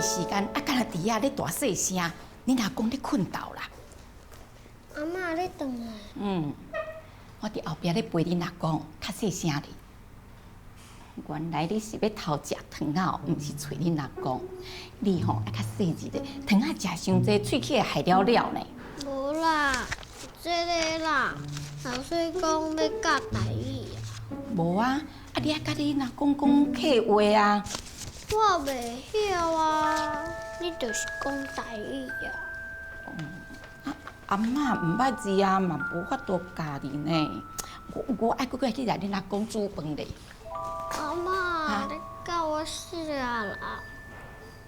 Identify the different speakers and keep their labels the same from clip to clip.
Speaker 1: 的时间，啊，敢若伫遐咧大细声，恁阿公咧困觉啦。
Speaker 2: 阿嬷你转来。
Speaker 1: 我伫后壁咧陪恁阿公，较细声咧。原来你是要偷食糖仔哦，毋是找恁阿公。你吼爱较细致咧，糖仔食伤济，喙齿会害了了呢。
Speaker 2: 无啦，这个啦，老师讲要教台语啊。
Speaker 1: 无啊，啊你爱甲恁阿公讲客话啊。
Speaker 2: 我袂晓啊，你就是讲台语啊。
Speaker 1: 阿嬷毋捌字啊，嘛无法度教你呢。我爱搁去来恁阿公煮饭咧。
Speaker 2: 阿嬷，你教我写啦。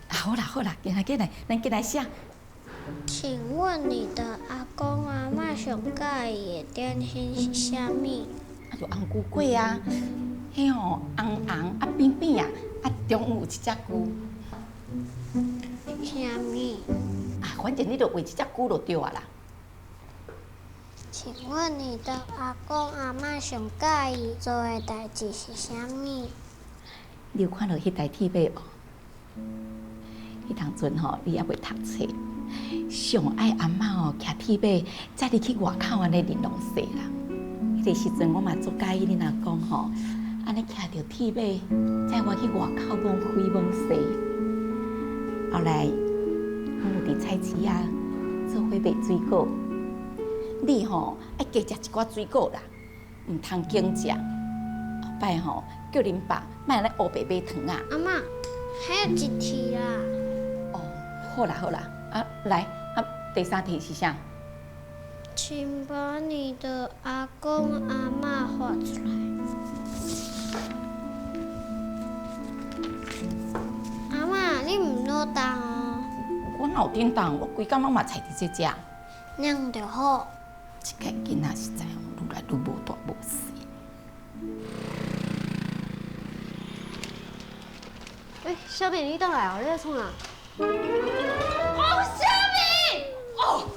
Speaker 1: 好啦好啦，进来，咱进来写。
Speaker 2: 请问你的阿公阿嬷上介意的点心是啥物？
Speaker 1: 就红菇粿啊，迄吼红红啊扁扁啊，啊中有一只菇。
Speaker 2: 啥物？
Speaker 1: 反正你就画一只菇就对啊啦。
Speaker 2: 请问你的阿公阿嬷上介意做的代志是啥物？
Speaker 1: 你有看到迄台 TV 无？迄当阵吼，你还袂读册，上爱阿嬷哦骑 TV，载你去外口安尼玲珑踅啦。迄个时阵我嘛足介意你阿公吼，安尼骑着 TV， 载我去外口摸飞摸踅。后来我有伫菜市啊做伙卖水果。你吼爱加食一寡水果啦，毋通经食。后摆吼叫恁爸莫安尼乌白买糖啊。
Speaker 2: 阿嬷，还有一题啦。
Speaker 1: 哦，好啦好啦，啊来啊，第三题是啥？
Speaker 2: 请把你的阿公阿嬷画出来。阿嬷，你唔落当哦。
Speaker 1: 我哪有叮当？我规工拢嘛菜伫这食。
Speaker 2: 那样就好。
Speaker 1: 这个囡仔实在愈来愈无大无细。
Speaker 3: 小敏，你倒来哦，你在创啥？
Speaker 1: 哦，小敏！哦。